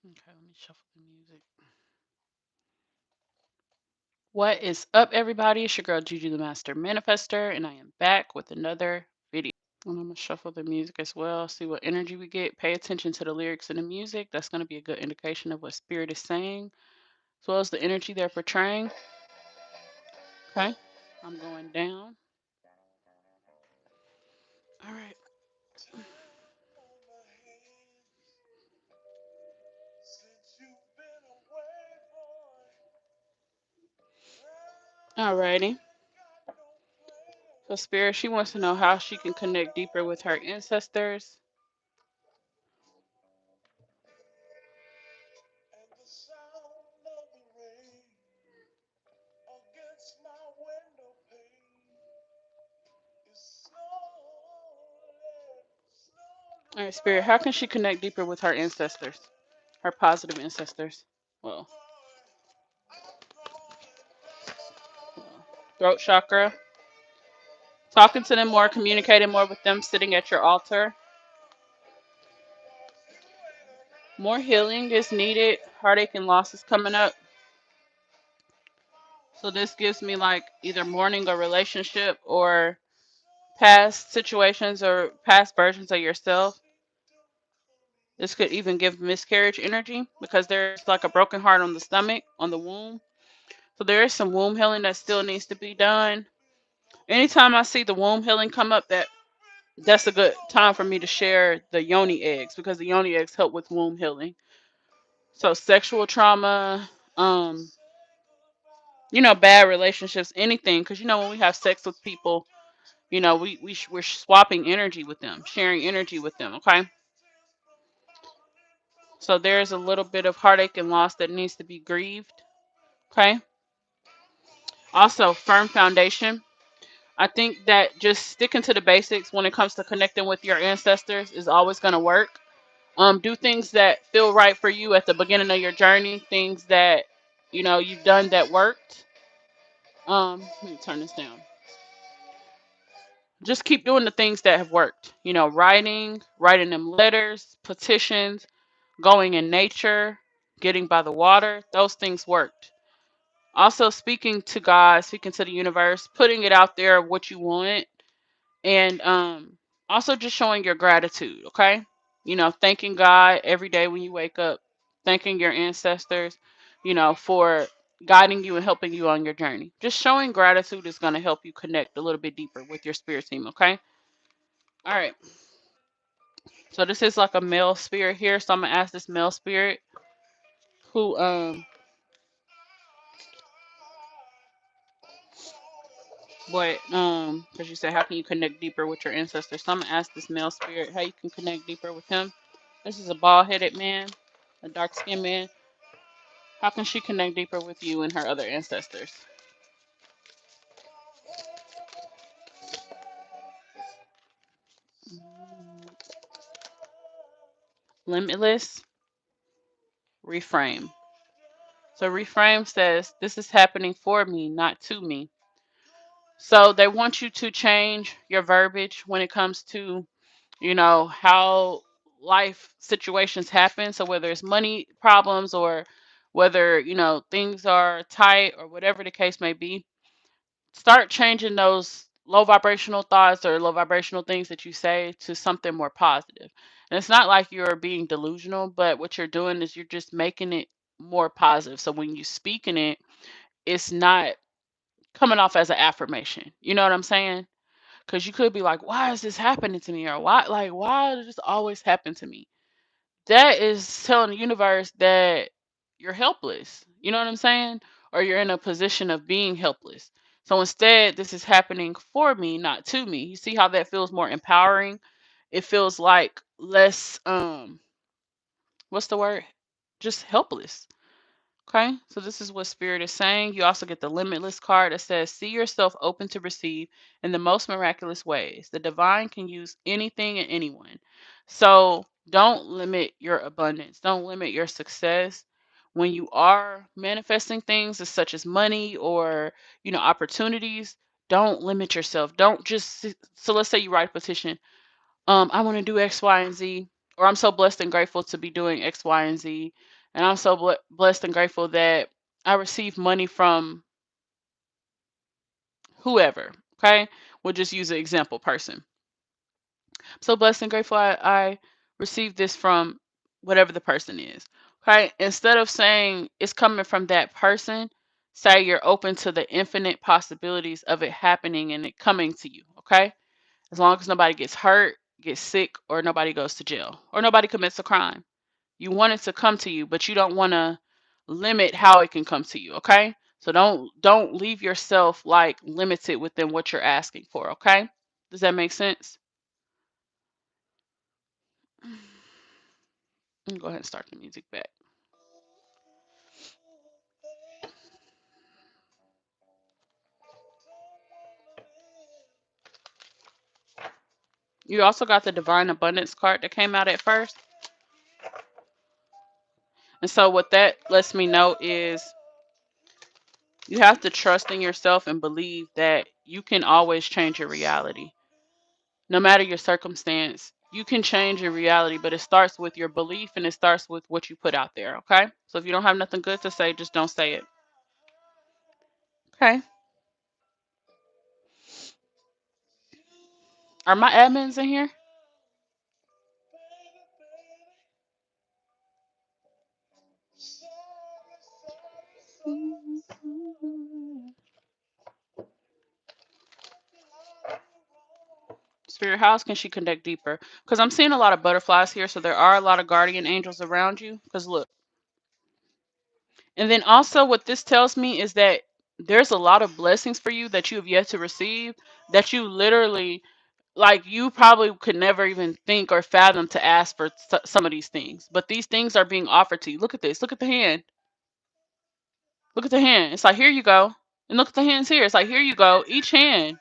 Okay, let me shuffle the music. What is up, everybody? It's your girl Juju the Master Manifester, and I am back with another video. And I'm gonna shuffle the music as well, see what energy we get. Pay attention to the lyrics and the music. That's gonna be a good indication of what spirit is saying, as well as the energy they're portraying. Okay, I'm going down. All right. Alrighty. So Spirit, she wants to know how she can connect deeper with her ancestors. All right, Spirit, how can she connect deeper with her ancestors, her positive ancestors? Well, throat chakra. Talking to them more, communicating more with them, sitting at your altar. More healing is needed. Heartache and loss is coming up. So this gives me like either mourning a relationship or past situations or past versions of yourself. This could even give miscarriage energy because there's like a broken heart on the stomach, on the womb. So there is some womb healing that still needs to be done. Anytime I see the womb healing come up, that's a good time for me to share the yoni eggs because the yoni eggs help with womb healing. So sexual trauma, um, bad relationships, anything. Because when we have sex with people, we're swapping energy with them, sharing energy with them. Okay. So there's a little bit of heartache and loss that needs to be grieved. Okay. Also, firm foundation. I think that just sticking to the basics when it comes to connecting with your ancestors is always going to work. Do things that feel right for you at the beginning of your journey, things that you've done that worked. Let me turn this down. Just keep doing the things that have worked. Writing them letters, petitions, going in nature, getting by the water. Those things worked. Also, speaking to God, speaking to the universe, putting it out there what you want, and also just showing your gratitude. Okay, thanking God every day when you wake up, thanking your ancestors, for guiding you and helping you on your journey. Just showing gratitude is going to help you connect a little bit deeper with your spirit team. Okay. All right. So this is like a male spirit here. So I'm gonna ask this male spirit who because you said how can you connect deeper with your ancestors? So I'm gonna ask this male spirit how you can connect deeper with him. This is a bald headed man, a dark skinned man. How can she connect deeper with you and her other ancestors? Limitless, reframe. So reframe says this is happening for me, not to me. So they want you to change your verbiage when it comes to how life situations happen. So whether it's money problems or whether, things are tight or whatever the case may be, start changing those low vibrational thoughts or low vibrational things that you say to something more positive. And it's not like you're being delusional, but what you're doing is you're just making it more positive. So when you speak in it, it's not coming off as an affirmation. You know what I'm saying? Because you could be like, why is this happening to me? Or why does this always happen to me? That is telling the universe that you're helpless. You know what I'm saying? Or you're in a position of being helpless. So instead, this is happening for me, not to me. You see how that feels more empowering? It feels like less, what's the word? Just helpless. Okay, so this is what Spirit is saying. You also get the Limitless card that says, see yourself open to receive in the most miraculous ways. The divine can use anything and anyone. So don't limit your abundance, don't limit your success. When you are manifesting things such as money or opportunities, don't limit yourself. Don't just so let's say you write a petition, I want to do X, Y, and Z, or I'm so blessed and grateful to be doing X, Y, and Z. And I'm so blessed and grateful that I receive money from whoever. Okay. We'll just use an example person. So blessed and grateful I received this from whatever the person is. Okay. Instead of saying it's coming from that person, say you're open to the infinite possibilities of it happening and it coming to you. Okay. As long as nobody gets hurt, gets sick, or nobody goes to jail, or nobody commits a crime. You want it to come to you, but you don't want to limit how it can come to you. Okay. So don't leave yourself like limited within what you're asking for. Okay. Does that make sense? Let me go ahead and start the music back. You also got the Divine Abundance card that came out at first. And so what that lets me know is you have to trust in yourself and believe that you can always change your reality. No matter your circumstance, you can change your reality, but it starts with your belief and it starts with what you put out there. Okay. So if you don't have nothing good to say, just don't say it. Okay. Are my admins in here? Spirit, how else can she connect deeper? Because I'm seeing a lot of butterflies here, so there are a lot of guardian angels around you. Because look, and then also what this tells me is that there's a lot of blessings for you that you have yet to receive that you literally, like, you probably could never even think or fathom to ask for some of these things. But these things are being offered to you. Look at this. Look at the hand. Look at the hand. It's like, here you go. And look at the hands here. It's like, here you go. Each hand,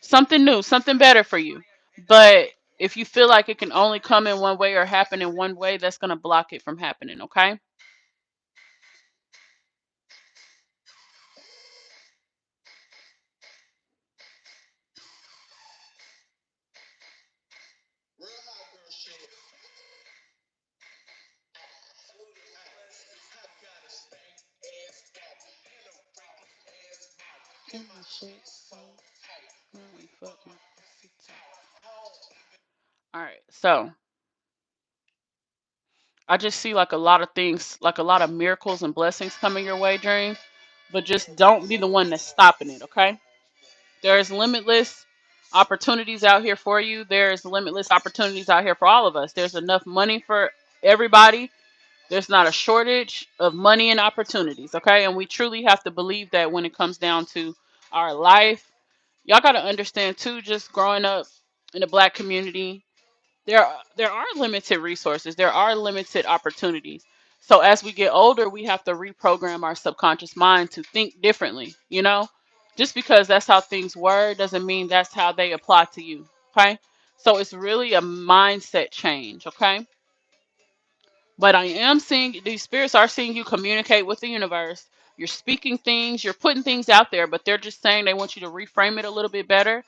something new, something better for you. But if you feel like it can only come in one way or happen in one way, that's going to block it from happening. Okay. All right. So I just see like a lot of things, like a lot of miracles and blessings coming your way, Dream. But just don't be the one that's stopping it. Okay. There's limitless opportunities out here for you. There's limitless opportunities out here for all of us. There's enough money for everybody. There's not a shortage of money and opportunities, okay? And we truly have to believe that when it comes down to our life. Y'all got to understand too, just growing up in the black community, there are limited resources. There are limited opportunities. So as we get older, we have to reprogram our subconscious mind to think differently, you know? Just because that's how things were doesn't mean that's how they apply to you, okay? So it's really a mindset change, okay? But I am seeing these spirits are seeing you communicate with the universe. You're speaking things, you're putting things out there, but they're just saying they want you to reframe it a little bit better.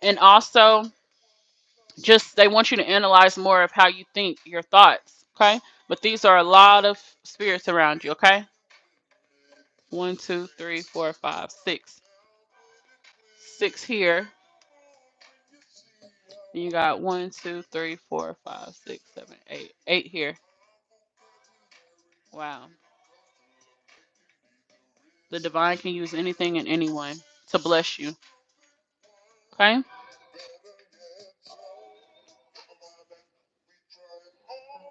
And also, just they want you to analyze more of how you think, your thoughts. Okay. But these are a lot of spirits around you. Okay. One, two, three, four, five, six. Six here. And you got one, two, three, four, five, six, seven, eight. Eight here. Wow. The divine can use anything and anyone to bless you. Okay.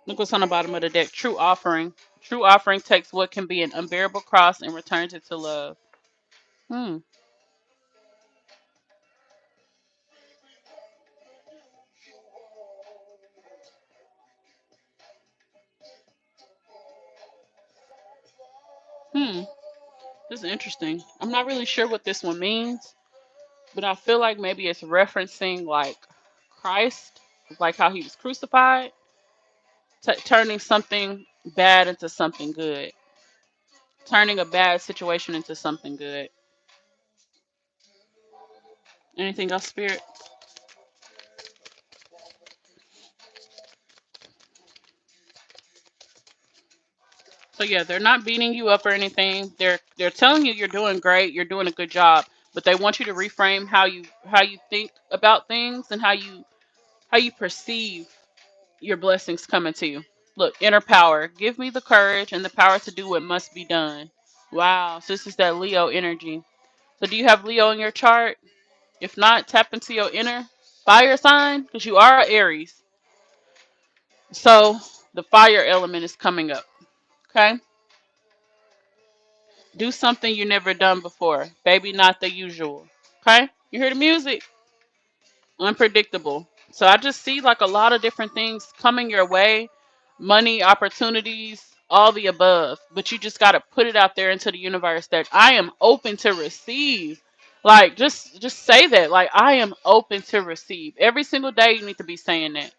Look what's on the bottom of the deck. True offering. True offering takes what can be an unbearable cross and returns it to love. Hmm. Hmm. This is interesting. I'm not really sure what this one means, but I feel like maybe it's referencing like Christ, like how he was crucified, turning something bad into something good, turning a bad situation into something good. Anything else, Spirit? So yeah, they're not beating you up or anything. They're telling you you're doing great, you're doing a good job, but they want you to reframe how you think about things and how you perceive your blessings coming to you. Look, inner power. Give me the courage and the power to do what must be done. Wow. So this is that Leo energy. So do you have Leo in your chart? If not, tap into your inner fire sign because you are Aries. So the fire element is coming up. Okay. Do something you never done before. Baby, not the usual. Okay. You hear the music? Unpredictable. So I just see like a lot of different things coming your way, money, opportunities, all the above. But you just got to put it out there into the universe that I am open to receive. Like just say that. Like I am open to receive. Every single day you need to be saying that.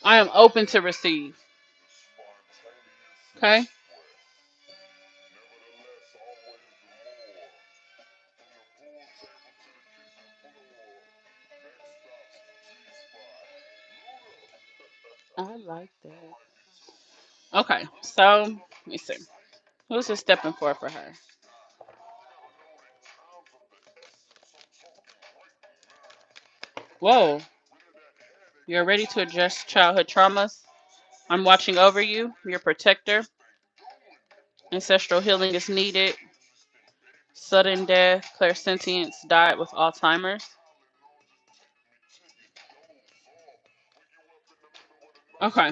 I am open to receive. Okay? I like that. Okay. So, let me see. Who's this stepping for her? Whoa. You're ready to address childhood traumas. I'm watching over you, your protector. Ancestral healing is needed. Sudden death, clairsentience, died with Alzheimer's. Okay,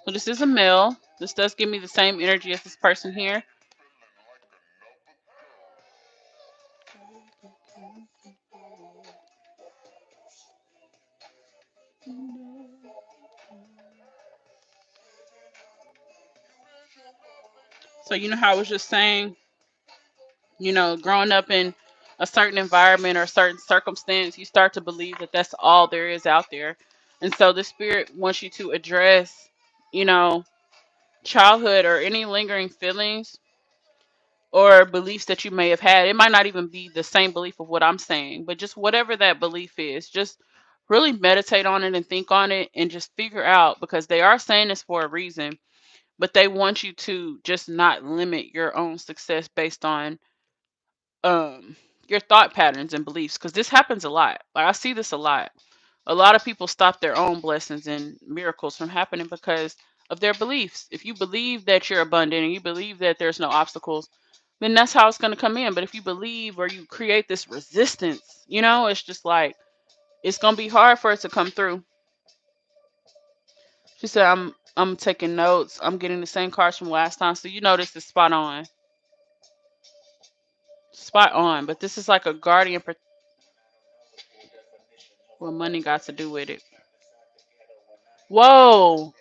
so this is a male. This does give me the same energy as this person here. So you know how I was just saying, growing up in a certain environment or a certain circumstance, you start to believe that that's all there is out there. And so the spirit wants you to address, you know, childhood or any lingering feelings or beliefs that you may have had. It might not even be the same belief of what I'm saying, but just whatever that belief is, just really meditate on it and think on it and just figure out because they are saying this for a reason, but they want you to just not limit your own success based on um your thought patterns and beliefs because this happens a lot. Like I see this a lot. A lot of people stop their own blessings and miracles from happening because of their beliefs. If you believe that you're abundant and you believe that there's no obstacles, then that's how it's going to come in. But if you believe or you create this resistance, it's just like it's going to be hard for it to come through. She said, I'm taking notes. I'm getting the same cards from last time. So this is spot on. Spot on. But this is like a guardian. What money got to do with it? Whoa.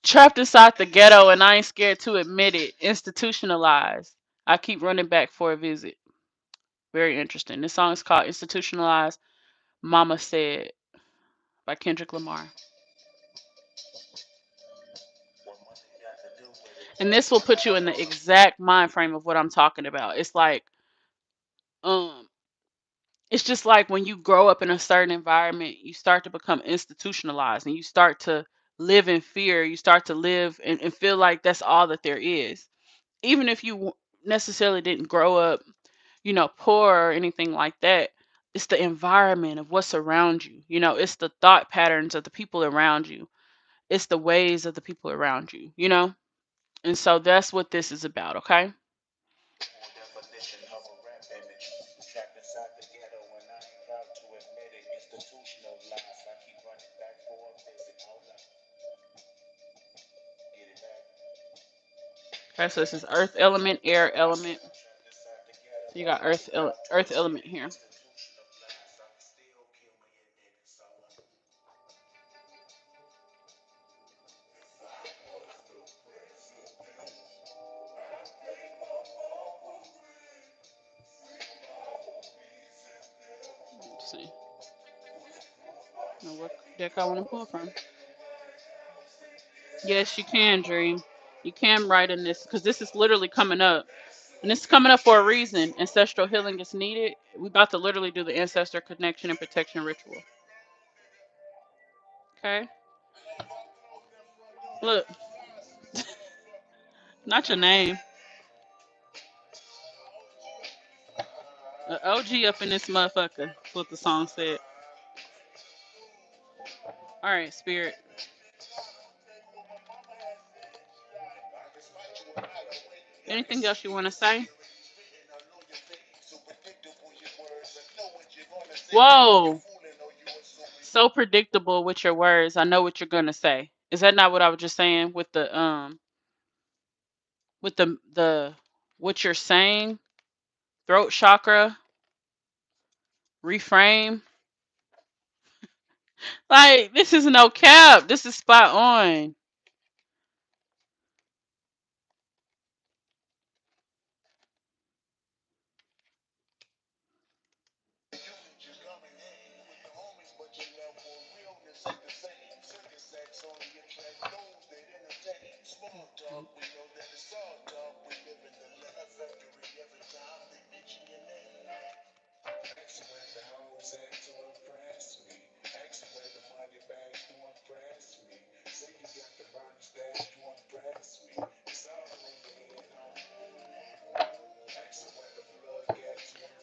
Trapped inside the ghetto and I ain't scared to admit it. Institutionalized. I keep running back for a visit. Very interesting. This song is called Institutionalized. Mama Said by Kendrick Lamar. And this will put you in the exact mind frame of what I'm talking about. Um it's just like when you grow up in a certain environment, you start to become institutionalized and you start to live in fear. You start to live and feel like that's all that there is. Even if you necessarily didn't grow up, poor or anything like that, it's the environment of what's around you. It's the thought patterns of the people around you. It's the ways of the people around you. And so that's what this is about, okay? Okay, so this is earth element, air element. So you got earth element here. Let's see. Now what deck I want to pull from? Yes, you can dream. You can write in this because this is literally coming up. And this is coming up for a reason. Ancestral healing is needed. We're about to literally do the ancestor connection and protection ritual. Okay? Look. Not your name. OG up in this motherfucker. That's what the song said. All right, Spirit. Anything else you want to say? Whoa. So predictable with your words. I know what you're gonna say. Is that not what I was just saying with the what you're saying? Throat chakra, reframe. Like this is no cap. This is spot on.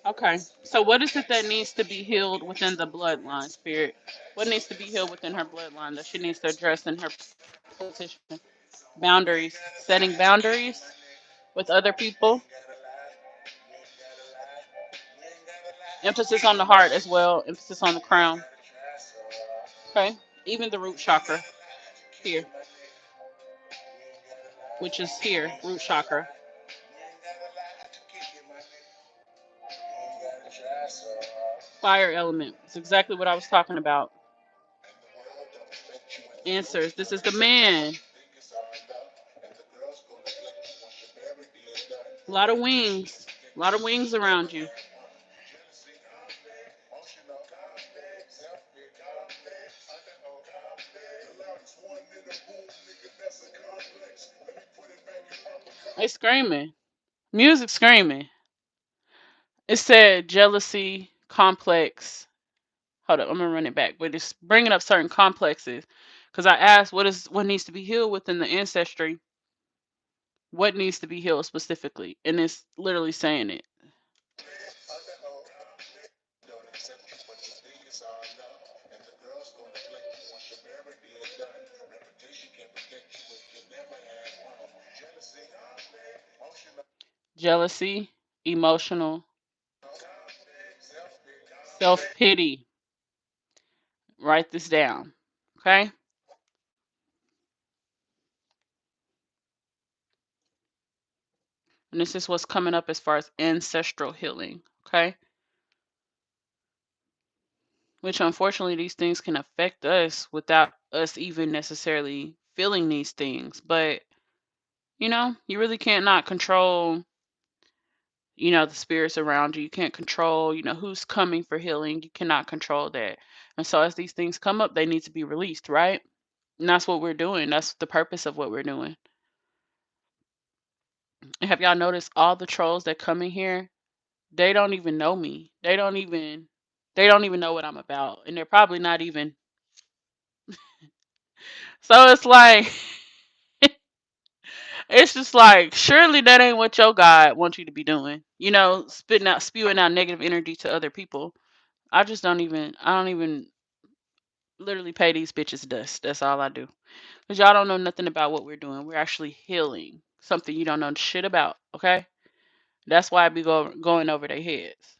Okay. So what is it that needs to be healed within the bloodline, Spirit? What needs to be healed within her bloodline that she needs to address in her petition? Boundaries. Setting boundaries with other people. Emphasis on the heart as well. Emphasis on the crown. Okay. Even the root chakra here, which is here, root chakra. Fire element. It's exactly what I was talking about. Answers. This is the man. A lot of wings. A lot of wings around you. They screaming. Music screaming. It said jealousy, complex. Hold up, I'm gonna run it back. But it's bringing up certain complexes. Because I asked what needs to be healed within the ancestry. What needs to be healed specifically, and it's literally saying it. Jealousy, emotional, self pity. Write this down. Okay? And this is what's coming up as far as ancestral healing. Okay? Which unfortunately, these things can affect us without us even necessarily feeling these things. But, you really can't not control, the spirits around you. You can't control, who's coming for healing. You cannot control that. And so as these things come up, they need to be released, right? And that's what we're doing. That's the purpose of what we're doing. And have y'all noticed all the trolls that come in here? They don't even know me. They don't even know what I'm about. And they're probably not even. So it's like it's just like surely that ain't what your God wants you to be doing. Spewing out negative energy to other people. I don't even literally pay these bitches dust. That's all I do. Because y'all don't know nothing about what we're doing. We're actually healing something you don't know shit about. Okay? That's why I be going over their heads.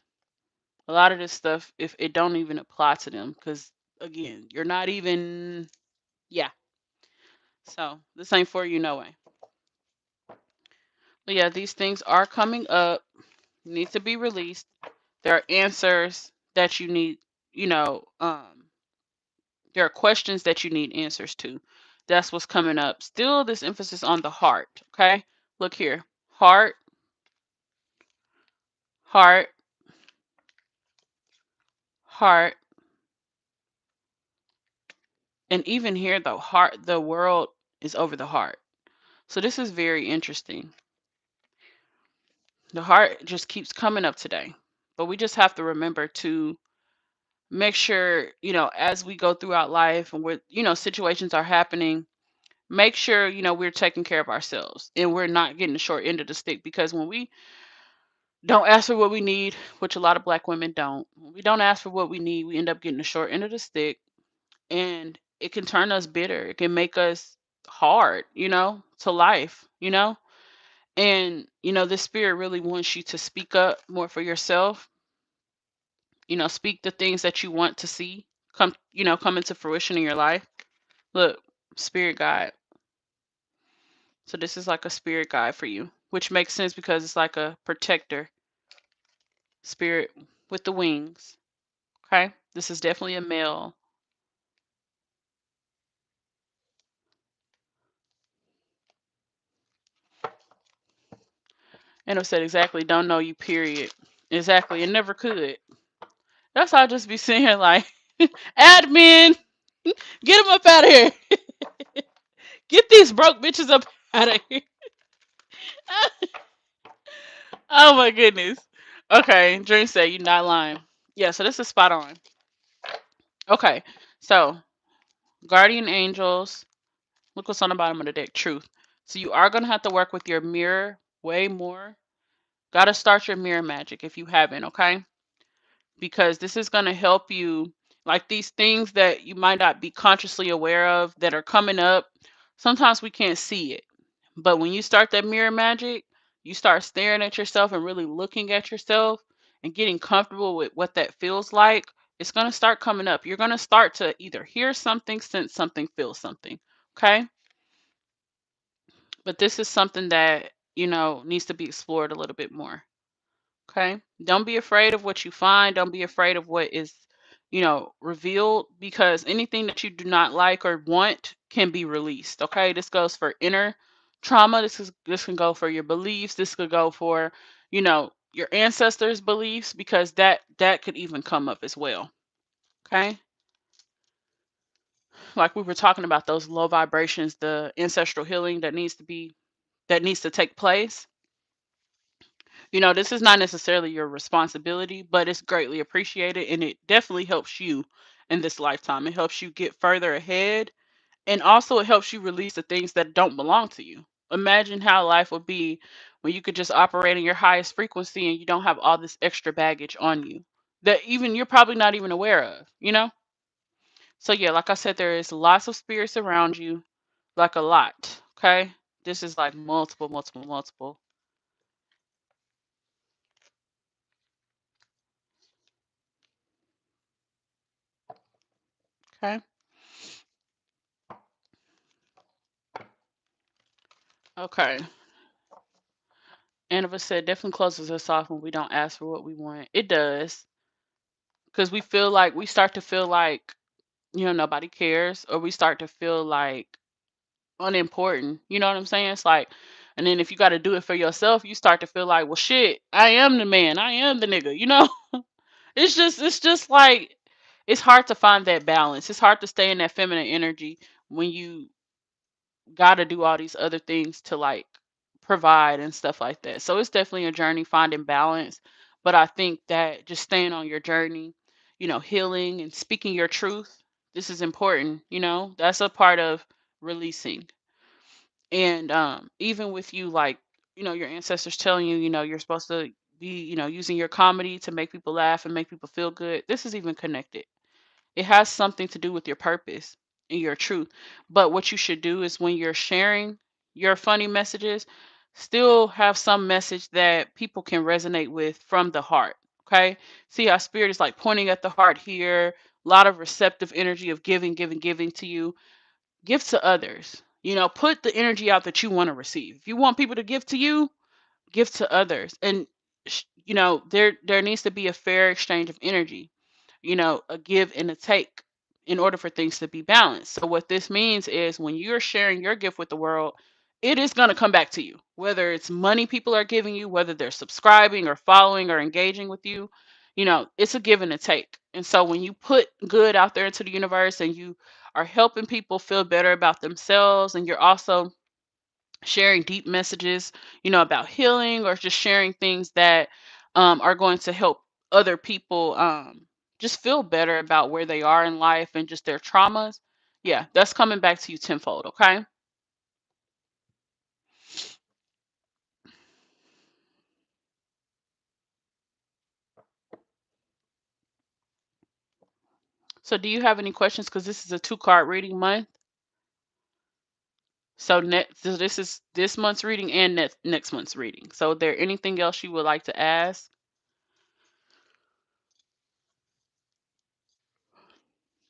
A lot of this stuff, if it don't even apply to them, because again, you're not even, yeah. So this ain't for you, no way. But yeah, these things are coming up, need to be released. There are answers that you need, you know, there are questions that you need answers to. That's what's coming up. Still, this emphasis on the heart. Okay, look here, heart, heart, heart, and even here, the heart, the world is over the heart. So this is very interesting. The heart just keeps coming up today. But we just have to remember to make sure, as we go throughout life and situations are happening, make sure, we're taking care of ourselves and we're not getting the short end of the stick, because when we don't ask for what we need, which a lot of black women don't, when we don't ask for what we need, we end up getting the short end of the stick, and it can turn us bitter. It can make us hard, to life, and this spirit really wants you to speak up more for yourself. Speak the things that you want to see come into fruition in your life. Look, spirit guide. So this is like a spirit guide for you, which makes sense because it's like a protector spirit with the wings. Okay, this is definitely a male. And it said exactly, don't know you, period. Exactly, it never could. That's how I just be sitting here like, admin, get them up out of here. Get these broke bitches up out of here. Oh my goodness. Okay, Dream said you're not lying. Yeah, so this is spot on. Okay, so guardian angels. Look what's on the bottom of the deck. Truth. So you are gonna have to work with your mirror way more. Gotta start your mirror magic if you haven't, okay? Because this is gonna help you. Like these things that you might not be consciously aware of that are coming up. Sometimes we can't see it. But when you start that mirror magic, you start staring at yourself and really looking at yourself and getting comfortable with what that feels like, it's going to start coming up. You're going to start to either hear something, sense something, feel something. Okay? But this is something that, needs to be explored a little bit more. Okay? Don't be afraid of what you find. Don't be afraid of what is, revealed, because anything that you do not like or want can be released. Okay? This goes for inner trauma. This can go for your beliefs. This could go for, your ancestors' beliefs, because that could even come up as well. Okay? Like we were talking about those low vibrations, the ancestral healing that needs to take place. This is not necessarily your responsibility, but it's greatly appreciated, and it definitely helps you in this lifetime. It helps you get further ahead, and also it helps you release the things that don't belong to you. Imagine how life would be when you could just operate in your highest frequency and you don't have all this extra baggage on you that even you're probably not even aware of. So yeah, like I said, there is lots of spirits around you, like a lot. Okay, this is like multiple, multiple, multiple. Okay. Okay. Annabelle said definitely closes us off when we don't ask for what we want. It does. Because we start to feel like, nobody cares, or we start to feel like unimportant. You know what I'm saying? It's like, and then if you got to do it for yourself, you start to feel like, well, shit, I am the man. I am the nigga. It's just like, it's hard to find that balance. It's hard to stay in that feminine energy when you got to do all these other things to like provide and stuff like that. So it's definitely a journey finding balance. But I think that just staying on your journey, healing and speaking your truth, this is important. That's a part of releasing. And even with you, like, your ancestors telling you, you're supposed to be, using your comedy to make people laugh and make people feel good. This is even connected. It has something to do with your purpose and your truth. But what you should do is when you're sharing your funny messages, still have some message that people can resonate with from the heart. Okay. See how spirit is like pointing at the heart here. A lot of receptive energy of giving, giving, giving to you. Give to others. Put the energy out that you want to receive. If you want people to give to you, give to others. And there needs to be a fair exchange of energy, a give and a take in order for things to be balanced. So what this means is when you're sharing your gift with the world, it is going to come back to you. Whether it's money people are giving you, whether they're subscribing or following or engaging with you, it's a give and a take. And so when you put good out there into the universe and you are helping people feel better about themselves, and you're also sharing deep messages, about healing, or just sharing things that are going to help other people just feel better about where they are in life and just their traumas. Yeah, that's coming back to you tenfold. Okay. So do you have any questions? Because this is a two-card reading month. So this is this month's reading and next month's reading. So, is there anything else you would like to ask?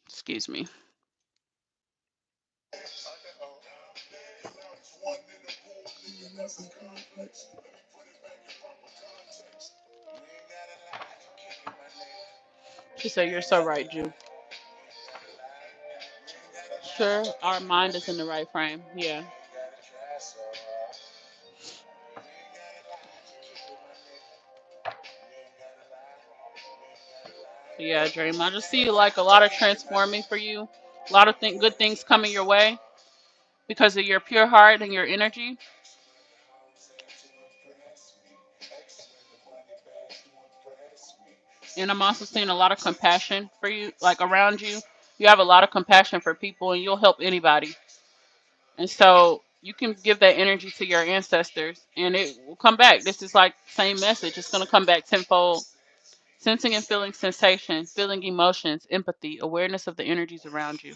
Excuse me. She said, "You're so right, Jew. Sure, our mind is in the right frame. Yeah, yeah, Dream. I just see like a lot of transforming for you. A lot of good things coming your way because of your pure heart and your energy. And I'm also seeing a lot of compassion for you, like around you. You have a lot of compassion for people, and you'll help anybody. And so you can give that energy to your ancestors, and it will come back. This is like same message. It's gonna come back tenfold. Sensing and feeling sensation, feeling emotions, empathy, awareness of the energies around you.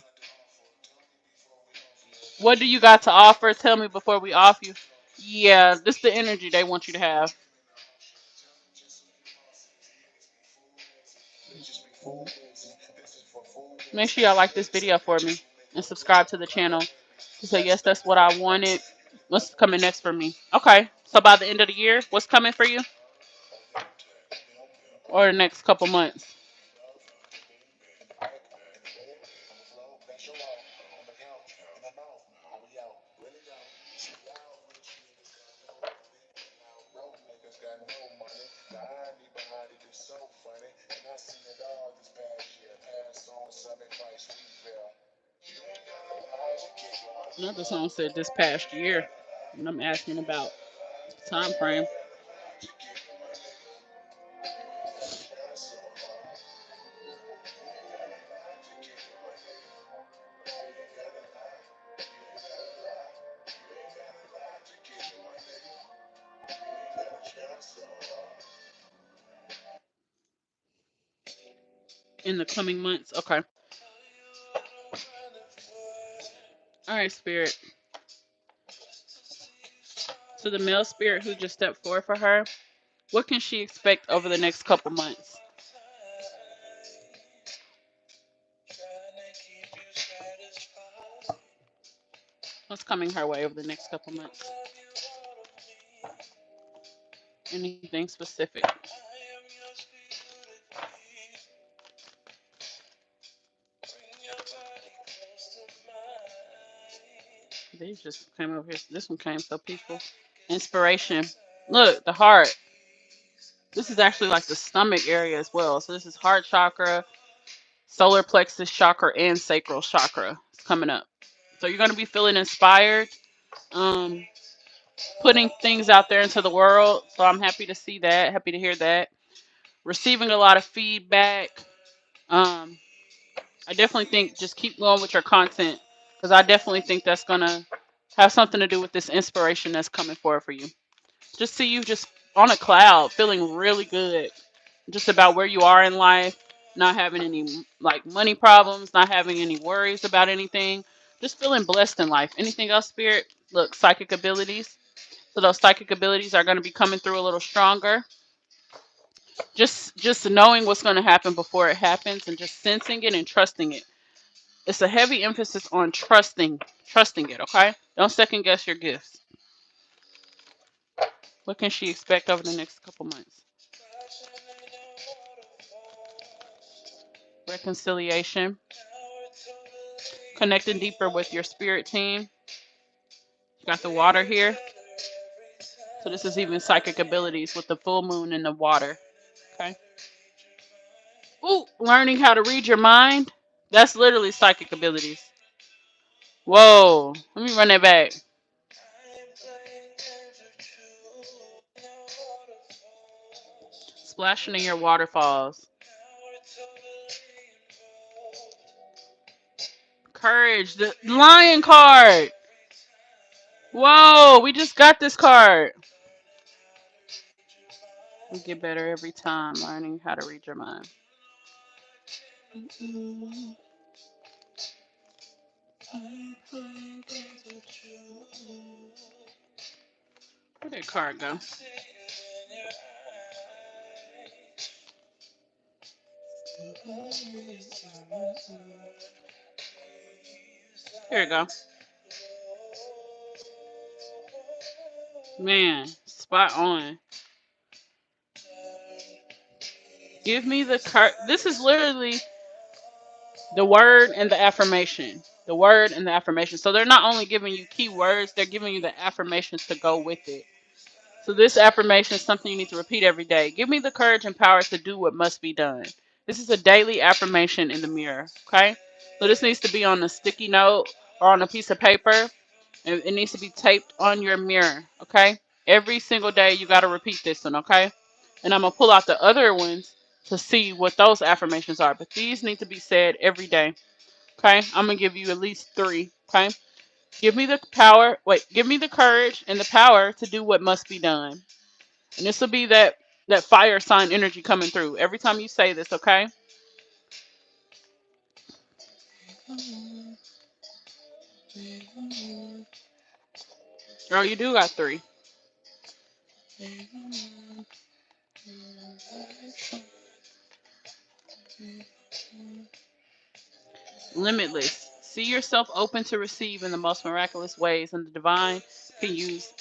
What do you got to offer? Tell me before we off you. Yeah, this is the energy they want you to have. Make sure y'all like this video for me and subscribe to the channel. So yes, that's what I wanted. What's coming next for me? Okay, so by the end of the year, what's coming for you? Or the next couple months? Another song said this past year, and I'm asking about time frame. In the coming months. Okay. All right, spirit. So the male spirit who just stepped forward for her, what can she expect over the next couple months? What's coming her way over the next couple months? Anything specific? They just came over here. This one came so peaceful. Inspiration. Look, the heart. This is actually like the stomach area as well. So this is heart chakra, solar plexus chakra, and sacral chakra. It's coming up. So you're going to be feeling inspired, um, putting things out there into the world. So I'm happy to see that. Happy to hear that. Receiving a lot of feedback. Um, I definitely think just keep going with your content because I definitely think that's going to have something to do with this inspiration that's coming forward for you. Just see you just on a cloud, feeling really good, just about where you are in life, not having any like money problems, not having any worries about anything, just feeling blessed in life. Anything else, spirit? Look, psychic abilities. So those psychic abilities are going to be coming through a little stronger. Just knowing what's going to happen before it happens, and just sensing it and trusting it. It's a heavy emphasis on trusting it. Okay, don't second guess your gifts. What can she expect over the next couple months? Reconciliation, connecting deeper with your spirit team. You got the water here. So this is even psychic abilities with the full moon and the water. Okay. Ooh, learning how to read your mind. That's literally psychic abilities. Whoa. Let me run that back. Splashing in your waterfalls. Courage. The lion card. Whoa, we just got this card. You get better every time learning how to read your mind. Where'd that card go? Here we go. Man, spot on. Give me the card. This is literally the word and the affirmation. The word and the affirmation. So they're not only giving you key words, they're giving you the affirmations to go with it. So this affirmation is something you need to repeat every day. Give me the courage and power to do what must be done. This is a daily affirmation in the mirror. Okay? So this needs to be on a sticky note or on a piece of paper. And it needs to be taped on your mirror. Okay? Every single day you gotta repeat this one, okay? And I'm gonna pull out the other ones to see what those affirmations are. But these need to be said every day. Okay? I'm gonna give you at least 3. Okay? Give me the power. Wait, give me the courage and the power to do what must be done. And this will be that fire sign energy coming through every time you say this. Okay? Girl, you do got 3. Limitless. See yourself open to receive in the most miraculous ways, and the divine can use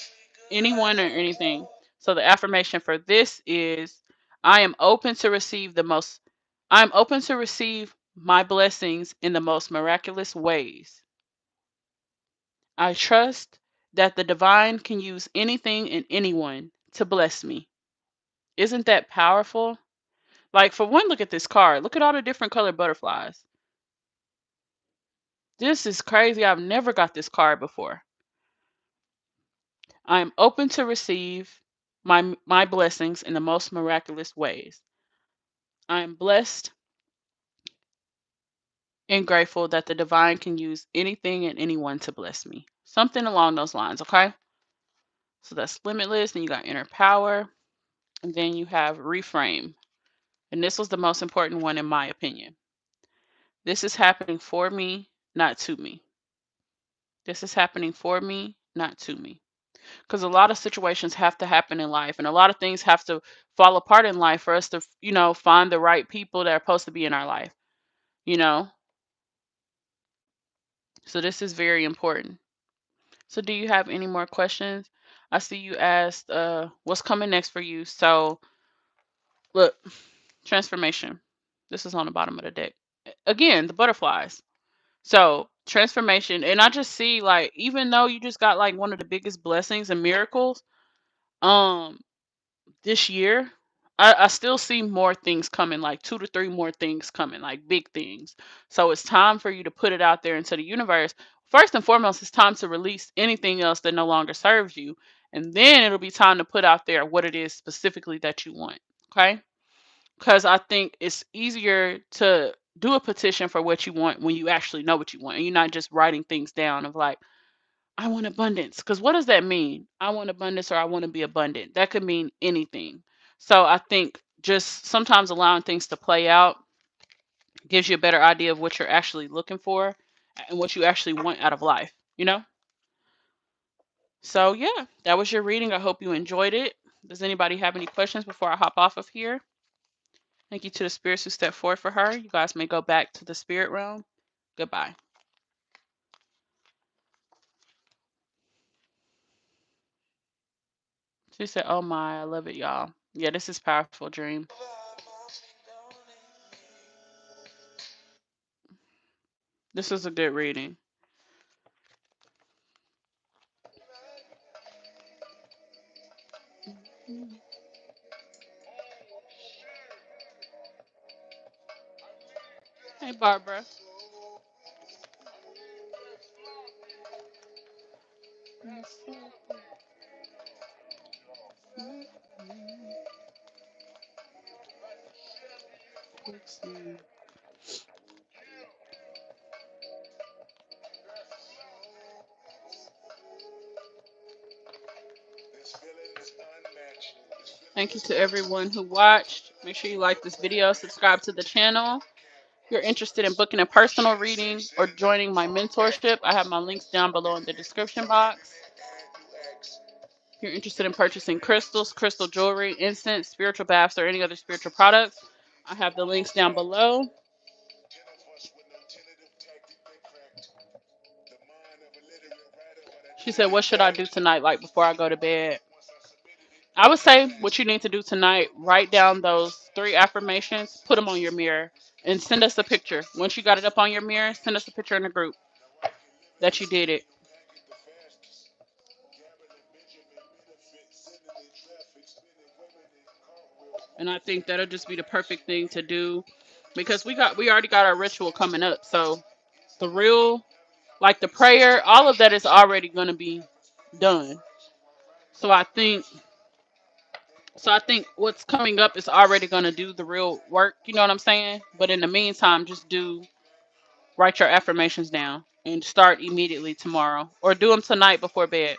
anyone or anything. So the affirmation for this is I am open to receive I am open to receive my blessings in the most miraculous ways. I trust that the divine can use anything and anyone to bless me. Isn't that powerful? Like, for one, look at this card. Look at all the different colored butterflies. This is crazy. I've never got this card before. I am open to receive my blessings in the most miraculous ways. I am blessed and grateful that the divine can use anything and anyone to bless me. Something along those lines, okay? So that's limitless. Then you got inner power. And then you have reframe. And this was the most important one, in my opinion. This is happening for me, not to me. This is happening for me, not to me. Because a lot of situations have to happen in life, and a lot of things have to fall apart in life for us to, find the right people that are supposed to be in our life, you know? So this is very important. So do you have any more questions? I see you asked what's coming next for you. So look, transformation. This is on the bottom of the deck. Again, the butterflies. So transformation. And I just see, like, even though you just got like one of the biggest blessings and miracles um this year, I still see more things coming, like 2 to 3 more things coming, like big things. So it's time for you to put it out there into the universe. First and foremost, it's time to release anything else that no longer serves you. And then it'll be time to put out there what it is specifically that you want. Okay? Because I think it's easier to do a petition for what you want when you actually know what you want. And you're not just writing things down of like, I want abundance. Because what does that mean? I want abundance or I want to be abundant. That could mean anything. So I think just sometimes allowing things to play out gives you a better idea of what you're actually looking for and what you actually want out of life. So yeah, that was your reading. I hope you enjoyed it. Does anybody have any questions before I hop off of here? Thank you to the spirits who stepped forward for her. You guys may go back to the spirit realm. Goodbye. She said, "Oh my, I love it, y'all." Yeah, this is powerful dream. This is a good reading. Hey, Barbara. Thank you to everyone who watched. Make sure you like this video, subscribe to the channel. you're interested in booking a personal reading or joining my mentorship, I have my links down below in the description box. If you're interested in purchasing crystals, crystal jewelry, incense, spiritual baths, or any other spiritual products, I have the links down below. She said, what should I do tonight, like before I go to bed? I would say what you need to do tonight, write down those 3 affirmations, put them on your mirror, and send us a picture. Once you got it up on your mirror, send us a picture in the group that you did it. And I think that'll just be the perfect thing to do because we already got our ritual coming up. So the real, like the prayer, all of that is already going to be done. So I think what's coming up is already going to do the real work, you know what I'm saying? But in the meantime, just write your affirmations down and start immediately tomorrow or do them tonight before bed.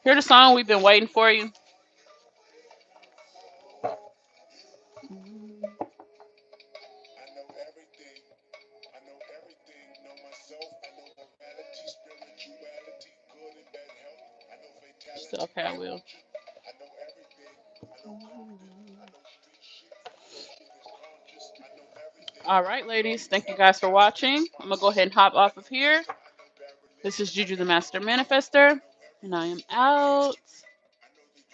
Hear the song we've been waiting for you. She said, okay, I will. All right, ladies. Thank you guys for watching. I'm going to go ahead and hop off of here. This is Juju the Master Manifester, and I am out.